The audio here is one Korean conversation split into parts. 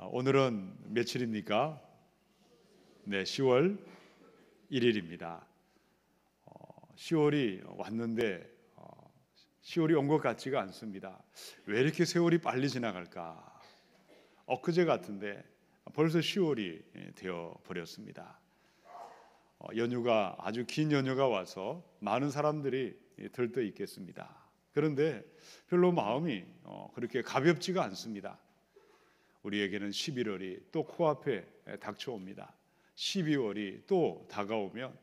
오늘은 며칠입니까? 네, 10월 1일입니다. 10월이 왔는데 10월이 온 것 같지가 않습니다. 왜 이렇게 세월이 빨리 지나갈까? 엊그제 같은데 벌써 10월이 되어 버렸습니다. 연휴가 아주 긴 연휴가 와서 많은 사람들이 들떠 있겠습니다. 그런데 별로 마음이 그렇게 가볍지가 않습니다. 우리에게는 11월이 또 코앞에 닥쳐옵니다. 12월이 또 다가오면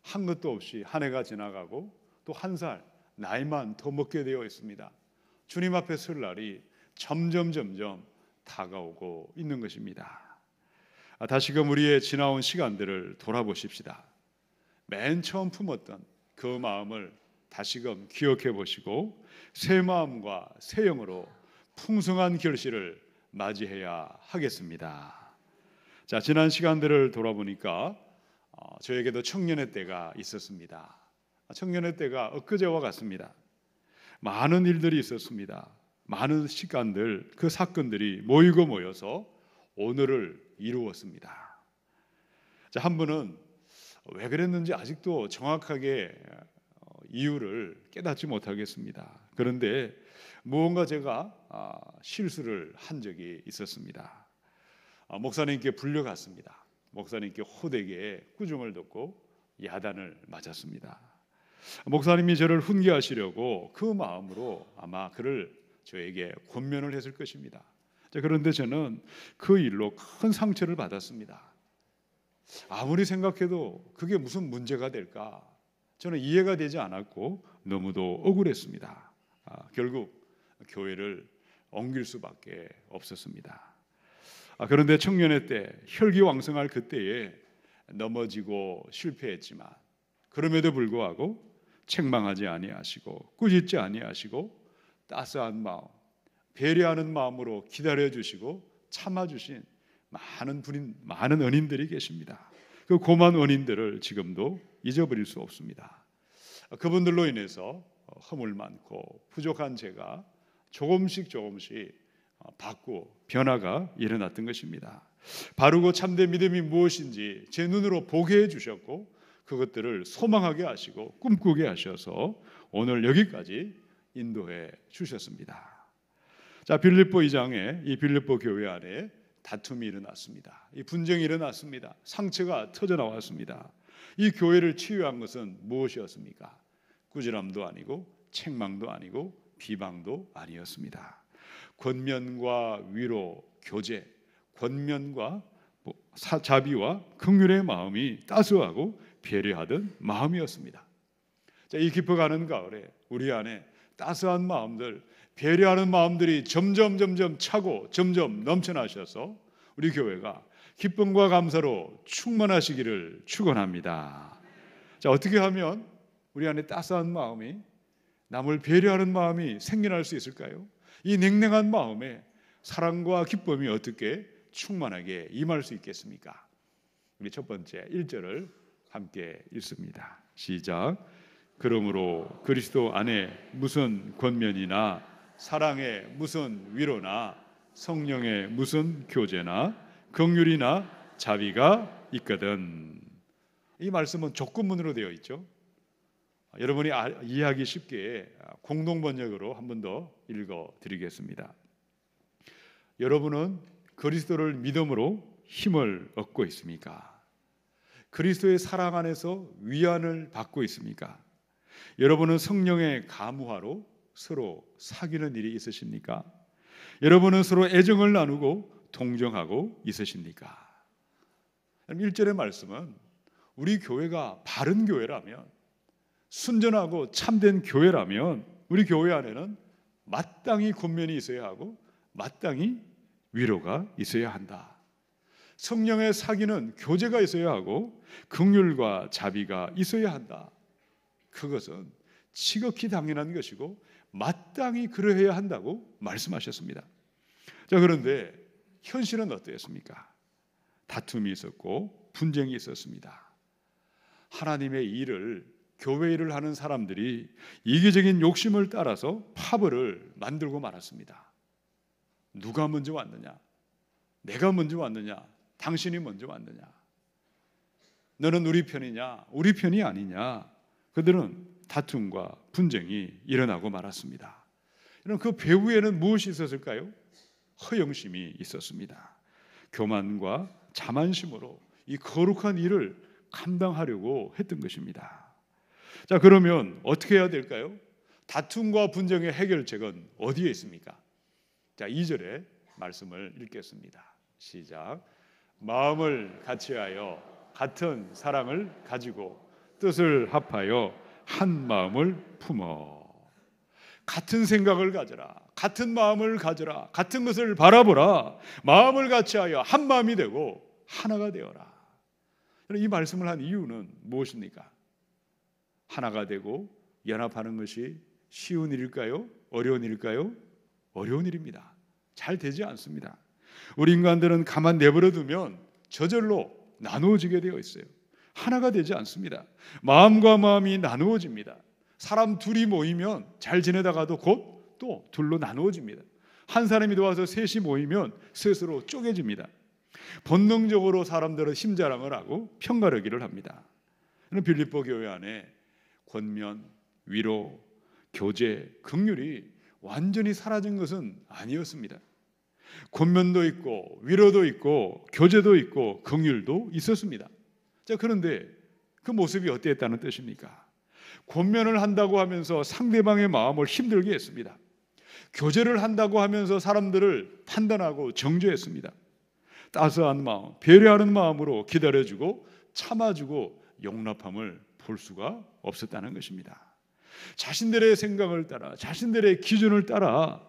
한 것도 없이 한 해가 지나가고 또 한 살 나이만 더 먹게 되어 있습니다. 주님 앞에 설 날이 점점 다가오고 있는 것입니다. 다시금 우리의 지나온 시간들을 돌아보십시다. 맨 처음 품었던 그 마음을 다시금 기억해 보시고 새 마음과 새 영으로 풍성한 결실을 맞이해야 하겠습니다. 자, 지난 시간들을 돌아보니까 저에게도 청년의 때가 있었습니다. 청년의 때가 엊그제와 같습니다. 많은 일들이 있었습니다. 많은 시간들, 그 사건들이 모이고 모여서 오늘을 이루었습니다. 자, 한 분은 왜 그랬는지 아직도 정확하게 이유를 깨닫지 못하겠습니다. 그런데 무언가 제가 실수를 한 적이 있었습니다. 목사님께 불려갔습니다. 목사님께 호되게 꾸중을 듣고 야단을 맞았습니다. 목사님이 저를 훈계하시려고 그 마음으로 아마 그를 저에게 권면을 했을 것입니다. 그런데 저는 그 일로 큰 상처를 받았습니다. 아무리 생각해도 그게 무슨 문제가 될까? 저는 이해가 되지 않았고 너무도 억울했습니다. 결국 교회를 옮길 수밖에 없었습니다. 그런데 청년의 때, 혈기왕성할 그때에 넘어지고 실패했지만 그럼에도 불구하고 책망하지 아니하시고 꾸짖지 아니하시고 따스한 마음, 배려하는 마음으로 기다려주시고 참아주신 많은 은인들이 계십니다. 그 고마운 은인들을 지금도 잊어버릴 수 없습니다. 그분들로 인해서 허물 많고 부족한 제가 조금씩 바꾸고 변화가 일어났던 것입니다. 바르고 참된 믿음이 무엇인지 제 눈으로 보게 해주셨고 그것들을 소망하게 하시고 꿈꾸게 하셔서 오늘 여기까지 인도해 주셨습니다. 자, 빌립보 2장에 이 빌립보 교회 안에 다툼이 일어났습니다. 이 분쟁이 일어났습니다. 상처가 터져 나왔습니다. 이 교회를 치유한 것은 무엇이었습니까? 꾸지람도 아니고 책망도 아니고 비방도 아니었습니다. 권면과 위로, 교제, 권면과 자비와 긍휼의 마음이 따스하고 배려하던 마음이었습니다. 자, 이 깊어가는 가을에 우리 안에 따스한 마음들, 배려하는 마음들이 점점 차고 점점 넘쳐나셔서 우리 교회가 기쁨과 감사로 충만하시기를 축원합니다. 자, 어떻게 하면 우리 안에 따스한 마음이, 남을 배려하는 마음이 생겨날 수 있을까요? 이 냉랭한 마음에 사랑과 기쁨이 어떻게 충만하게 임할 수 있겠습니까? 우리 첫 번째 1절을 함께 읽습니다. 시작. 그러므로 그리스도 안에 무슨 권면이나 사랑의 무슨 위로나 성령의 무슨 교제나 긍휼이나 자비가 있거든. 이 말씀은 조건문으로 되어 있죠. 여러분이 이해하기 쉽게 공동 번역으로 한 번 더 읽어드리겠습니다. 여러분은 그리스도를 믿음으로 힘을 얻고 있습니까? 그리스도의 사랑 안에서 위안을 받고 있습니까? 여러분은 성령의 가무하로 서로 사귀는 일이 있으십니까? 여러분은 서로 애정을 나누고 동정하고 있으십니까? 1절의 말씀은 우리 교회가 바른 교회라면, 순전하고 참된 교회라면 우리 교회 안에는 마땅히 권면이 있어야 하고 마땅히 위로가 있어야 한다. 성령의 사귀는 교제가 있어야 하고 긍휼과 자비가 있어야 한다. 그것은 지극히 당연한 것이고 마땅히 그러해야 한다고 말씀하셨습니다. 자, 그런데 현실은 어떠했습니까? 다툼이 있었고 분쟁이 있었습니다. 하나님의 일을, 교회 일을 하는 사람들이 이기적인 욕심을 따라서 파벌을 만들고 말았습니다. 누가 먼저 왔느냐? 내가 먼저 왔느냐? 당신이 먼저 왔느냐? 너는 우리 편이냐? 우리 편이 아니냐? 그들은 다툼과 분쟁이 일어나고 말았습니다. 그 배후에는 무엇이 있었을까요? 허영심이 있었습니다. 교만과 자만심으로 이 거룩한 일을 감당하려고 했던 것입니다. 자, 그러면 어떻게 해야 될까요? 다툼과 분쟁의 해결책은 어디에 있습니까? 자, 2절에 말씀을 읽겠습니다. 시작. 마음을 같이하여 같은 사랑을 가지고 뜻을 합하여 한 마음을 품어. 같은 생각을 가져라. 같은 마음을 가져라. 같은 것을 바라보라. 마음을 같이하여 한 마음이 되고 하나가 되어라. 이 말씀을 한 이유는 무엇입니까? 하나가 되고 연합하는 것이 쉬운 일일까요? 어려운 일일까요? 어려운 일입니다. 잘 되지 않습니다. 우리 인간들은 가만 내버려 두면 저절로 나누어지게 되어 있어요. 하나가 되지 않습니다. 마음과 마음이 나누어집니다. 사람 둘이 모이면 잘 지내다가도 곧 또 둘로 나누어집니다. 한 사람이 도와서 셋이 모이면 셋으로 쪼개집니다. 본능적으로 사람들은 힘자랑을 하고 편가르기를 합니다. 빌립보 교회 안에 권면, 위로, 교제, 긍휼이 완전히 사라진 것은 아니었습니다. 권면도 있고 위로도 있고 교제도 있고 긍휼도 있었습니다. 자, 그런데 그 모습이 어땠다는 뜻입니까? 권면을 한다고 하면서 상대방의 마음을 힘들게 했습니다. 교제를 한다고 하면서 사람들을 판단하고 정죄했습니다. 따스한 마음, 배려하는 마음으로 기다려주고 참아주고 용납함을 볼 수가 없었다는 것입니다. 자신들의 생각을 따라, 자신들의 기준을 따라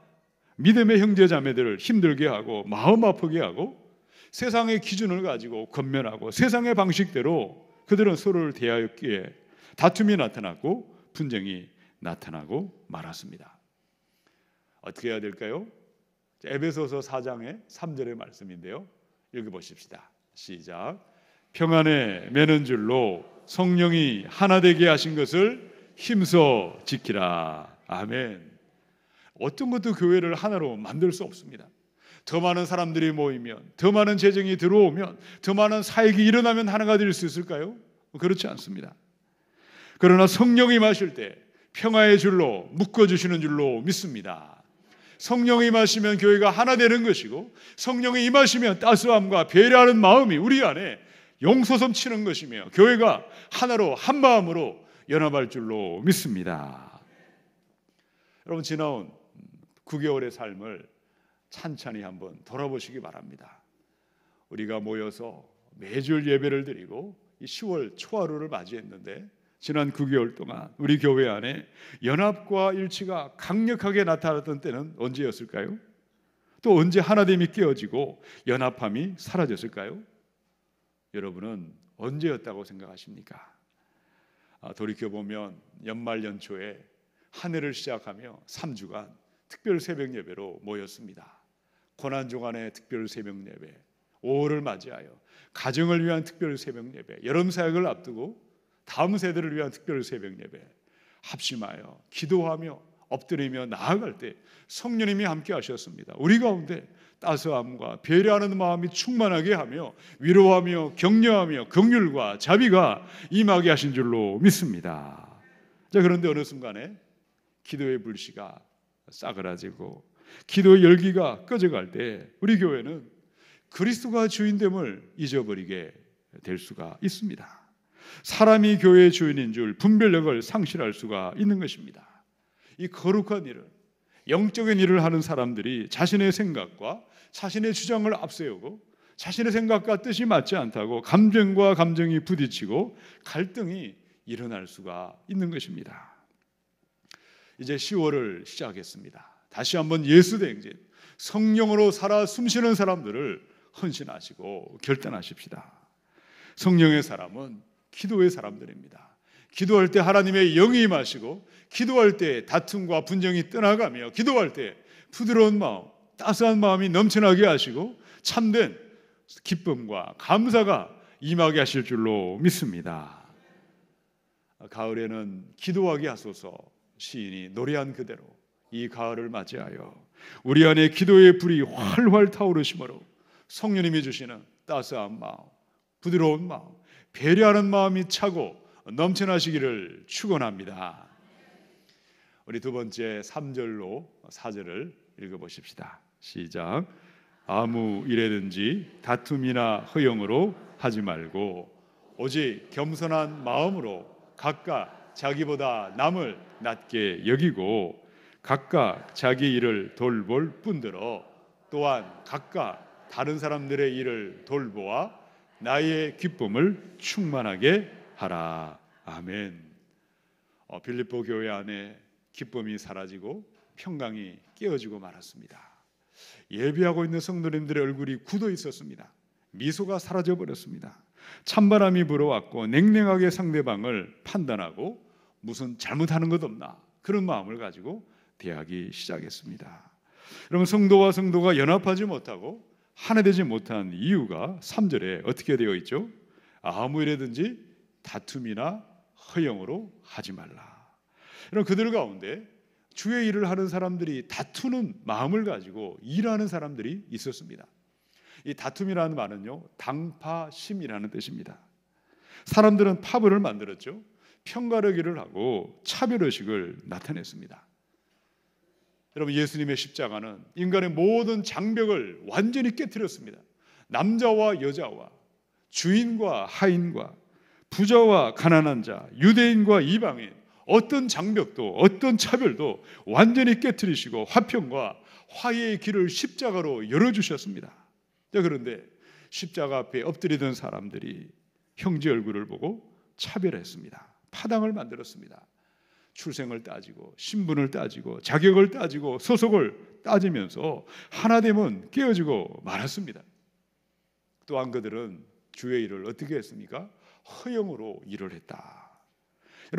믿음의 형제 자매들을 힘들게 하고 마음 아프게 하고 세상의 기준을 가지고 권면하고 세상의 방식대로 그들은 서로를 대하였기에 다툼이 나타났고 분쟁이 나타나고 말았습니다. 어떻게 해야 될까요? 에베소서 4장의 3절의 말씀인데요. 읽어보십시다. 시작. 평안에 매는 줄로 성령이 하나 되게 하신 것을 힘써 지키라. 아멘. 어떤 것도 교회를 하나로 만들 수 없습니다. 더 많은 사람들이 모이면, 더 많은 재정이 들어오면, 더 많은 사역이 일어나면 하나가 될 수 있을까요? 그렇지 않습니다. 그러나 성령이 임하실 때 평화의 줄로 묶어주시는 줄로 믿습니다. 성령이 임하시면 교회가 하나 되는 것이고, 성령이 임하시면 따스함과 배려하는 마음이 우리 안에 용솟음 치는 것이며 교회가 하나로 한 마음으로 연합할 줄로 믿습니다. 여러분, 지나온 9개월의 삶을 찬찬히 한번 돌아보시기 바랍니다. 우리가 모여서 매주 예배를 드리고 10월 초하루를 맞이했는데 지난 9개월 동안 우리 교회 안에 연합과 일치가 강력하게 나타났던 때는 언제였을까요? 또 언제 하나됨이 깨어지고 연합함이 사라졌을까요? 여러분은 언제였다고 생각하십니까? 돌이켜보면 연말 연초에 한 해를 시작하며 3주간 특별 새벽 예배로 모였습니다. 고난주간의 특별 새벽 예배, 5월을 맞이하여 가정을 위한 특별 새벽 예배, 여름 사역을 앞두고 다음 세대를 위한 특별 새벽 예배, 합심하여 기도하며 엎드리며 나아갈 때 성령님이 함께 하셨습니다. 우리 가운데 따스함과 배려하는 마음이 충만하게 하며 위로하며 격려하며 긍휼과 자비가 임하게 하신 줄로 믿습니다. 자, 그런데 어느 순간에 기도의 불씨가 싸그라지고 기도의 열기가 꺼져갈 때 우리 교회는 그리스도가 주인됨을 잊어버리게 될 수가 있습니다. 사람이 교회의 주인인 줄 분별력을 상실할 수가 있는 것입니다. 이 거룩한 일을, 영적인 일을 하는 사람들이 자신의 생각과 자신의 주장을 앞세우고 자신의 생각과 뜻이 맞지 않다고 감정과 감정이 부딪히고 갈등이 일어날 수가 있는 것입니다. 이제 10월을 시작했습니다. 다시 한번 예수대행진, 성령으로 살아 숨쉬는 사람들을 헌신하시고 결단하십시다. 성령의 사람은 기도의 사람들입니다. 기도할 때 하나님의 영이 임하시고, 기도할 때 다툼과 분쟁이 떠나가며, 기도할 때 부드러운 마음, 따스한 마음이 넘쳐나게 하시고 참된 기쁨과 감사가 임하게 하실 줄로 믿습니다. 가을에는 기도하게 하소서 시인이 노래한 그대로 이 가을을 맞이하여 우리 안에 기도의 불이 활활 타오르심으로 성령님이 주시는 따스한 마음, 부드러운 마음, 배려하는 마음이 차고 넘쳐나시기를 축원합니다. 우리 두 번째 3절로 4절을 읽어보십시다. 시작. 아무 일에든지 다툼이나 허영으로 하지 말고 오직 겸손한 마음으로 각각 자기보다 남을 낮게 여기고 각각 자기 일을 돌볼 뿐더러 또한 각각 다른 사람들의 일을 돌보아 나의 기쁨을 충만하게 하라. 아멘. 빌립보 교회 안에 기쁨이 사라지고 평강이 깨어지고 말았습니다. 예배하고 있는 성도님들의 얼굴이 굳어 있었습니다. 미소가 사라져 버렸습니다. 찬바람이 불어왔고 냉랭하게 상대방을 판단하고 무슨 잘못하는 것 없나 그런 마음을 가지고 대하기 시작했습니다. 여러분, 성도와 성도가 연합하지 못하고 하나 되지 못한 이유가 3절에 어떻게 되어 있죠? 아무 일에든지 다툼이나 허영으로 하지 말라. 여러분, 그들 가운데 주의 일을 하는 사람들이 다투는 마음을 가지고 일하는 사람들이 있었습니다. 이 다툼이라는 말은요, 당파심이라는 뜻입니다. 사람들은 파벌을 만들었죠. 편가르기를 하고 차별의식을 나타냈습니다. 여러분, 예수님의 십자가는 인간의 모든 장벽을 완전히 깨트렸습니다. 남자와 여자와 주인과 하인과 부자와 가난한 자, 유대인과 이방인, 어떤 장벽도 어떤 차별도 완전히 깨트리시고 화평과 화해의 길을 십자가로 열어주셨습니다. 그런데 십자가 앞에 엎드리던 사람들이 형제 얼굴을 보고 차별했습니다. 파당을 만들었습니다. 출생을 따지고 신분을 따지고 자격을 따지고 소속을 따지면서 하나 되면 깨어지고 말았습니다. 또한 그들은 주의 일을 어떻게 했습니까? 허영으로 일을 했다.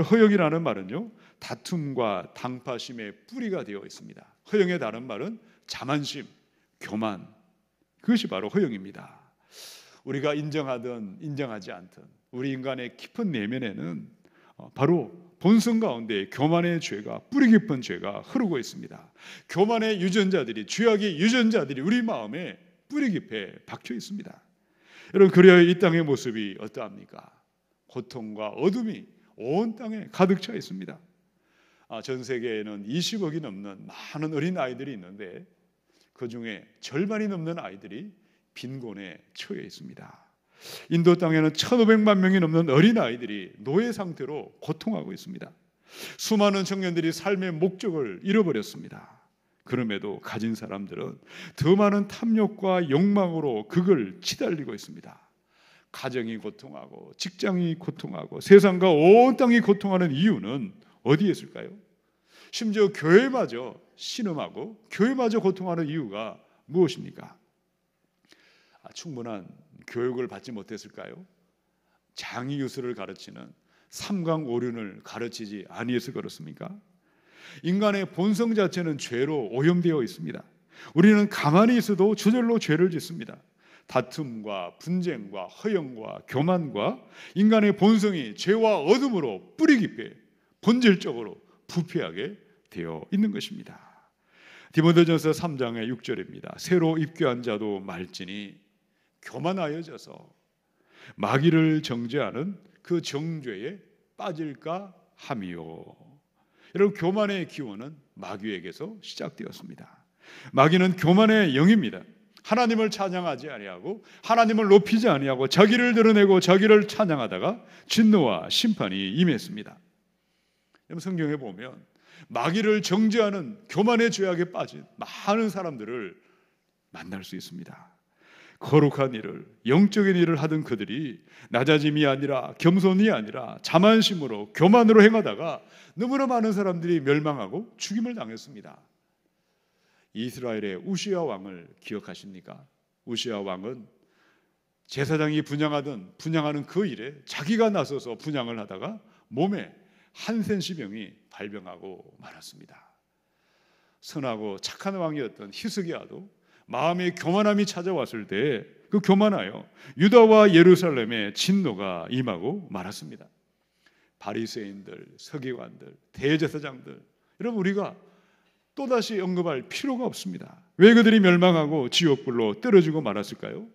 허영이라는 말은요, 다툼과 당파심의 뿌리가 되어 있습니다. 허영의 다른 말은 자만심, 교만, 그것이 바로 허영입니다. 우리가 인정하든 인정하지 않든 우리 인간의 깊은 내면에는 바로 본성 가운데 교만의 죄가, 뿌리 깊은 죄가 흐르고 있습니다. 교만의 유전자들이, 죄악의 유전자들이 우리 마음에 뿌리 깊이 박혀 있습니다. 여러분, 그래야 이 땅의 모습이 어떠합니까? 고통과 어둠이 온 땅에 가득 차 있습니다. 전 세계에는 20억이 넘는 많은 어린 아이들이 있는데 그 중에 절반이 넘는 아이들이 빈곤에 처해 있습니다. 인도 땅에는 1,500만 명이 넘는 어린 아이들이 노예 상태로 고통하고 있습니다. 수많은 청년들이 삶의 목적을 잃어버렸습니다. 그럼에도 가진 사람들은 더 많은 탐욕과 욕망으로 그걸 치달리고 있습니다. 가정이 고통하고 직장이 고통하고 세상과 온 땅이 고통하는 이유는 어디에 있을까요? 심지어 교회마저 신음하고 교회마저 고통하는 이유가 무엇입니까? 충분한 교육을 받지 못했을까요? 장이유수를 가르치는 삼강오륜을 가르치지 아니해서 그렇습니까? 인간의 본성 자체는 죄로 오염되어 있습니다. 우리는 가만히 있어도 저절로 죄를 짓습니다. 다툼과 분쟁과 허영과 교만과 인간의 본성이 죄와 어둠으로 뿌리 깊게 본질적으로 부패하게 되어 있는 것입니다. 디모데전서 3장의 6절입니다. 새로 입교한 자도 말지니 교만하여져서 마귀를 정죄하는 그 정죄에 빠질까 함이요. 여러분, 교만의 기원은 마귀에게서 시작되었습니다. 마귀는 교만의 영입니다. 하나님을 찬양하지 아니하고 하나님을 높이지 아니하고 자기를 드러내고 자기를 찬양하다가 진노와 심판이 임했습니다. 성경에 보면 마귀를 정죄하는 교만의 죄악에 빠진 많은 사람들을 만날 수 있습니다. 거룩한 일을, 영적인 일을 하던 그들이 낮아짐이 아니라 겸손이 아니라 자만심으로 교만으로 행하다가 너무나 많은 사람들이 멸망하고 죽임을 당했습니다. 이스라엘의 우시야 왕을 기억하십니까? 우시야 왕은 제사장이 분향하는 그 일에 자기가 나서서 분향을 하다가 몸에 한센시병이 발병하고 말았습니다. 선하고 착한 왕이었던 히스기야도 마음의 교만함이 찾아왔을 때 그 교만하여 유다와 예루살렘에 진노가 임하고 또다시 언급할 필요가 없습니다. 왜 그들이 멸망하고 지옥불로 떨어지고 말았을까요?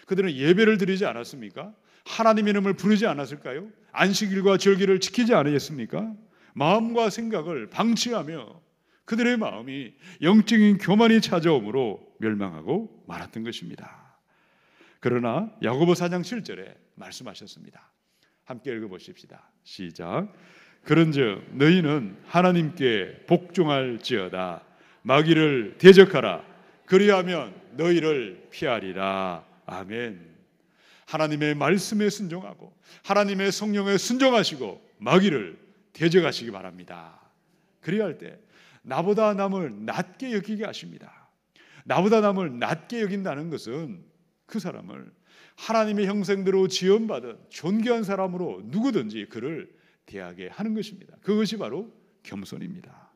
그들은 예배를 드리지 않았습니까? 하나님 이름을 부르지 않았을까요? 안식일과 절기를 지키지 않았습니까? 마음과 생각을 방치하며 그들의 마음이 영적인 교만이 찾아오므로 멸망하고 말았던 것입니다. 그러나 야고보 4장 7절에 말씀하셨습니다. 함께 읽어보십시다. 시작. 그런즉 너희는 하나님께 복종할지어다. 마귀를 대적하라. 그리하면 너희를 피하리라. 아멘. 하나님의 말씀에 순종하고 하나님의 성령에 순종하시고 마귀를 대적하시기 바랍니다. 그리할 때 나보다 남을 낮게 여기게 하십니다. 나보다 남을 낮게 여긴다는 것은 그 사람을 하나님의 형상대로 지음받은 존귀한 사람으로 누구든지 그를 대하게 하는 것입니다. 그것이 바로 겸손입니다.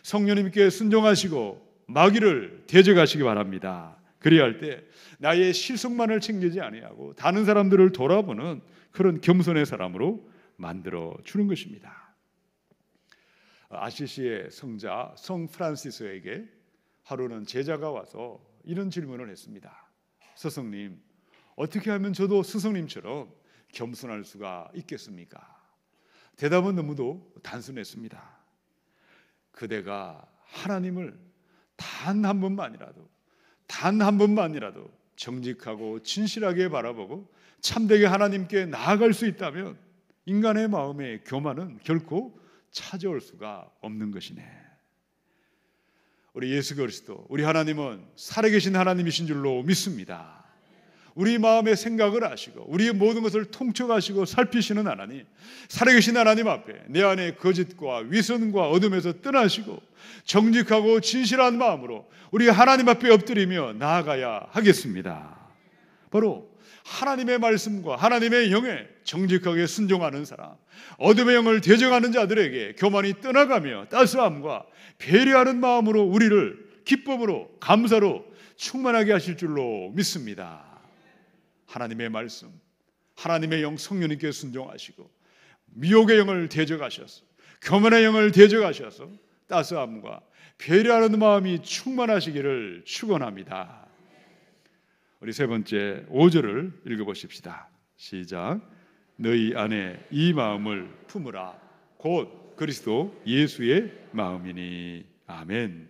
성령님께 순종하시고 마귀를 대적하시기 바랍니다. 그리할 때 나의 실속만을 챙기지 아니하고 다른 사람들을 돌아보는 그런 겸손의 사람으로 만들어 주는 것입니다. 아시시의 성자 성 프란시스에게 하루는 제자가 와서 이런 질문을 했습니다. 스승님, 어떻게 하면 저도 스승님처럼 겸손할 수가 있겠습니까? 대답은 너무도 단순했습니다. 그대가 하나님을 단 한 번만이라도 정직하고 진실하게 바라보고 참되게 하나님께 나아갈 수 있다면 인간의 마음의 교만은 결코 찾아올 수가 없는 것이네. 우리 예수 그리스도, 우리 하나님은 살아계신 하나님이신 줄로 믿습니다. 우리 마음의 생각을 아시고 우리의 모든 것을 통촉하시고 살피시는 하나님, 살아계신 하나님 앞에 내 안에 거짓과 위선과 어둠에서 떠나시고 정직하고 진실한 마음으로 우리 하나님 앞에 엎드리며 나아가야 하겠습니다. 바로 하나님의 말씀과 하나님의 영에 정직하게 순종하는 사람, 어둠의 영을 대적하는 자들에게 교만이 떠나가며 따스함과 배려하는 마음으로 우리를 기쁨으로 감사로 충만하게 하실 줄로 믿습니다. 하나님의 말씀, 하나님의 영 성령님께 순종하시고 미혹의 영을 대적하셔서 교만의 영을 대적하셔서 따스함과 배려하는 마음이 충만하시기를 축원합니다. 우리 세 번째 5절을 읽어보십시다. 시작. 너희 안에 이 마음을 품으라. 곧 그리스도 예수의 마음이니. 아멘.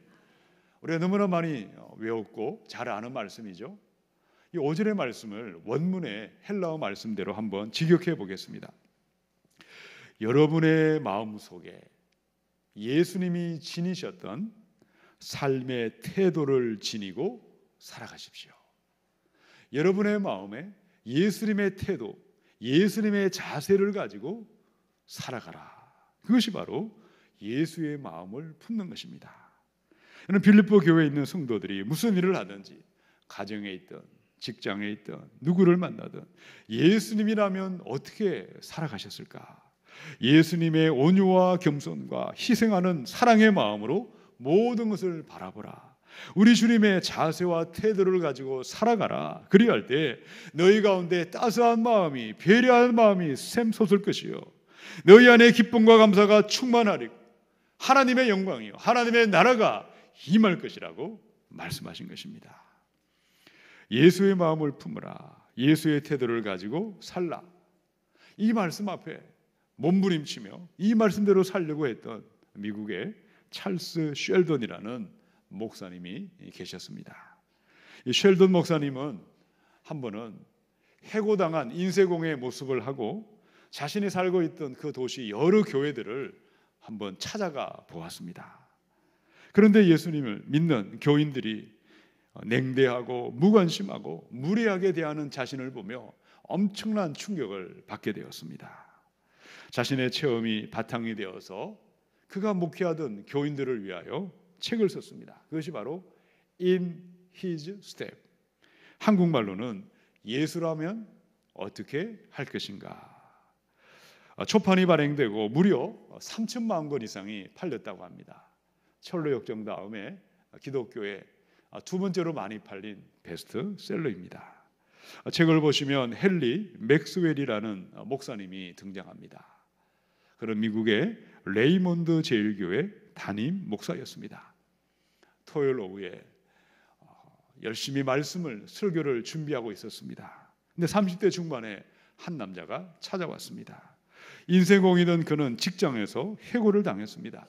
우리가 너무나 많이 외웠고 잘 아는 말씀이죠. 이 5절의 말씀을 원문의 헬라어 말씀대로 한번 직역해 보겠습니다. 여러분의 마음 속에 예수님이 지니셨던 삶의 태도를 지니고 살아가십시오. 여러분의 마음에 예수님의 태도, 예수님의 자세를 가지고 살아가라. 그것이 바로 예수의 마음을 품는 것입니다. 빌립보 교회에 있는 성도들이 무슨 일을 하든지 가정에 있든 직장에 있든 누구를 만나든 예수님이라면 어떻게 살아가셨을까? 예수님의 온유와 겸손과 희생하는 사랑의 마음으로 모든 것을 바라보라. 우리 주님의 자세와 태도를 가지고 살아가라. 그리할 때 너희 가운데 따스한 마음이, 배려하는 마음이 샘솟을 것이요 너희 안에 기쁨과 감사가 충만하리고 하나님의 영광이요 하나님의 나라가 임할 것이라고 말씀하신 것입니다. 예수의 마음을 품으라. 예수의 태도를 가지고 살라. 이 말씀 앞에 몸부림치며 이 말씀대로 살려고 했던 미국의 찰스 쉘던이라는 목사님이 계셨습니다. 이 쉘던 목사님은 한 번은 해고당한 인쇄공의 모습을 하고 자신이 살고 있던 그 도시 여러 교회들을 한번 찾아가 보았습니다. 그런데 예수님을 믿는 교인들이 냉대하고 무관심하고 무례하게 대하는 자신을 보며 엄청난 충격을 받게 되었습니다. 자신의 체험이 바탕이 되어서 그가 목회하던 교인들을 위하여 책을 썼습니다. 그것이 바로 In His Step, 한국말로는 예수라면 어떻게 할 것인가. 초판이 발행되고 무려 3천만 권 이상이 팔렸다고 합니다. 철로역정 다음에 기독교의 두 번째로 많이 팔린 베스트셀러입니다. 책을 보시면 헨리 맥스웰이라는 목사님이 등장합니다. 그런 미국의 레이몬드 제일교회 담임 목사였습니다. 토요일 오후에 열심히 말씀을 설교를 준비하고 있었습니다. 근데 30대 중반에 한 남자가 찾아왔습니다. 인생공이던 그는 직장에서 해고를 당했습니다.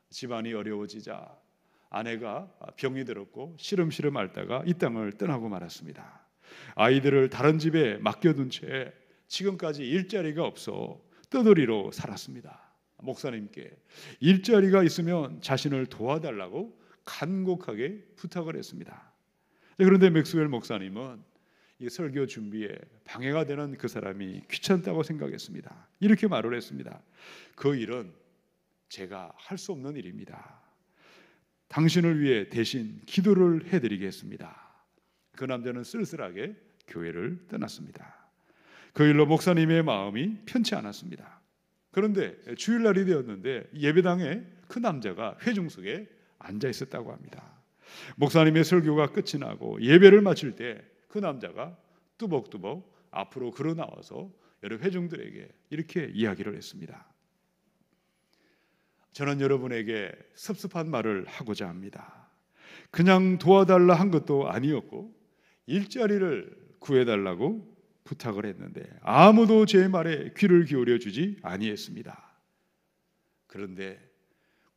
집안이 어려워지자 아내가 병이 들었고 시름시름 앓다가 이 땅을 떠나고 말았습니다. 아이들을 다른 집에 맡겨둔 채 지금까지 일자리가 없어 떠돌이로 살았습니다. 목사님께 일자리가 있으면 자신을 도와달라고 간곡하게 부탁을 했습니다. 그런데 맥스웰 목사님은 이 설교 준비에 방해가 되는 그 사람이 귀찮다고 생각했습니다. 이렇게 말을 했습니다. 그 일은 제가 할 수 없는 일입니다. 당신을 위해 대신 기도를 해드리겠습니다. 그 남자는 쓸쓸하게 교회를 떠났습니다. 그 일로 목사님의 마음이 편치 않았습니다. 그런데 주일날이 되었는데 예배당에 그 남자가 회중석에 앉아 있었다고 합니다. 목사님의 설교가 끝이 나고 예배를 마칠 때 그 남자가 뚜벅뚜벅 앞으로 걸어 나와서 여러 회중들에게 이렇게 이야기를 했습니다. 저는 여러분에게 섭섭한 말을 하고자 합니다. 그냥 도와달라 한 것도 아니었고 일자리를 구해달라고 부탁을 했는데 아무도 제 말에 귀를 기울여 주지 아니했습니다. 그런데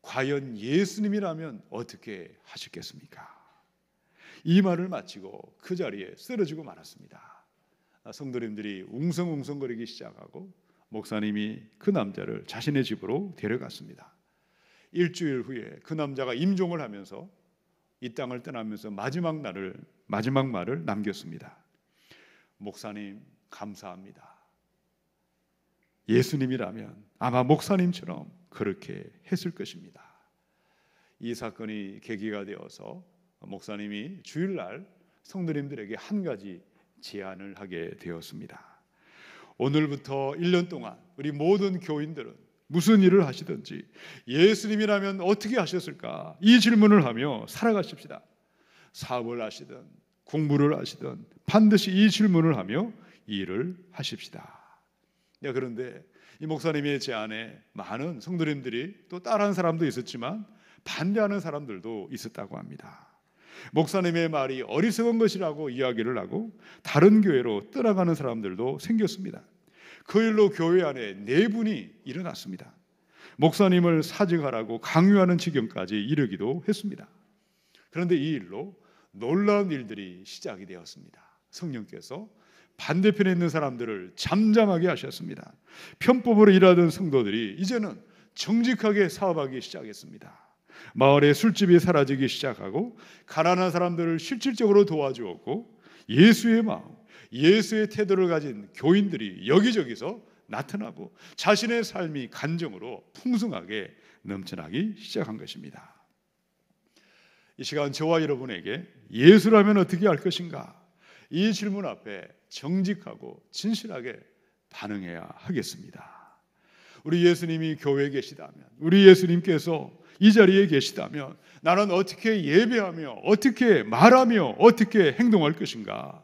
과연 예수님이라면 어떻게 하셨겠습니까? 이 말을 마치고 그 자리에 쓰러지고 말았습니다. 성도님들이 웅성웅성거리기 시작하고 목사님이 그 남자를 자신의 집으로 데려갔습니다. 일주일 후에 그 남자가 임종을 하면서 이 땅을 떠나면서 마지막 말을 남겼습니다. 목사님 감사합니다. 예수님이라면 아마 목사님처럼 그렇게 했을 것입니다. 이 사건이 계기가 되어서 목사님이 주일날 성도님들에게 한 가지 제안을 하게 되었습니다. 오늘부터 1년 동안 우리 모든 교인들은 무슨 일을 하시든지 예수님이라면 어떻게 하셨을까? 이 질문을 하며 살아가십시다. 사업을 하시든 공부를 하시든 반드시 이 질문을 하며 이 일을 하십시다. 그런데 이 목사님의 제안에 많은 성도님들이 또 따라한 사람도 있었지만 반대하는 사람들도 있었다고 합니다. 목사님의 말이 어리석은 것이라고 이야기를 하고 다른 교회로 떠나가는 사람들도 생겼습니다. 그 일로 교회 안에 내분이 일어났습니다. 목사님을 사직하라고 강요하는 지경까지 이르기도 했습니다. 그런데 이 일로 놀라운 일들이 시작이 되었습니다. 성령께서 반대편에 있는 사람들을 잠잠하게 하셨습니다. 편법으로 일하던 성도들이 이제는 정직하게 사업하기 시작했습니다. 마을에 술집이 사라지기 시작하고 가난한 사람들을 실질적으로 도와주었고 예수의 마음, 예수의 태도를 가진 교인들이 여기저기서 나타나고 자신의 삶이 간정으로 풍성하게 넘쳐나기 시작한 것입니다. 이 시간 저와 여러분에게 예수라면 어떻게 할 것인가? 이 질문 앞에 정직하고 진실하게 반응해야 하겠습니다. 우리 예수님이 교회에 계시다면, 우리 예수님께서 이 자리에 계시다면 나는 어떻게 예배하며 어떻게 말하며 어떻게 행동할 것인가?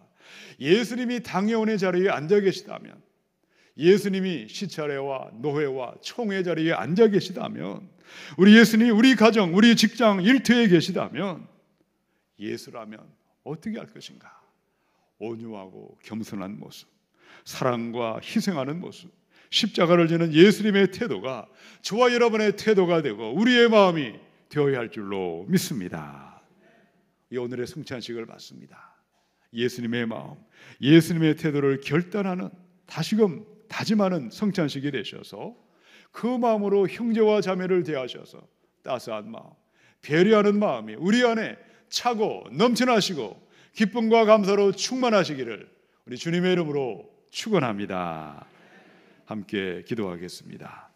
예수님이 당회원의 자리에 앉아 계시다면, 예수님이 시차례와 노회와 총회 자리에 앉아 계시다면, 우리 예수님이 우리 가정, 우리 직장, 일터에 계시다면 예수라면 어떻게 할 것인가? 온유하고 겸손한 모습, 사랑과 희생하는 모습, 십자가를 지는 예수님의 태도가 저와 여러분의 태도가 되고 우리의 마음이 되어야 할 줄로 믿습니다. 이 오늘의 성찬식을 받습니다. 예수님의 마음, 예수님의 태도를 결단하는, 다시금 다짐하는 성찬식이 되셔서 그 마음으로 형제와 자매를 대하셔서 따스한 마음, 배려하는 마음이 우리 안에 차고 넘쳐나시고 기쁨과 감사로 충만하시기를 우리 주님의 이름으로 축원합니다. 함께 기도하겠습니다.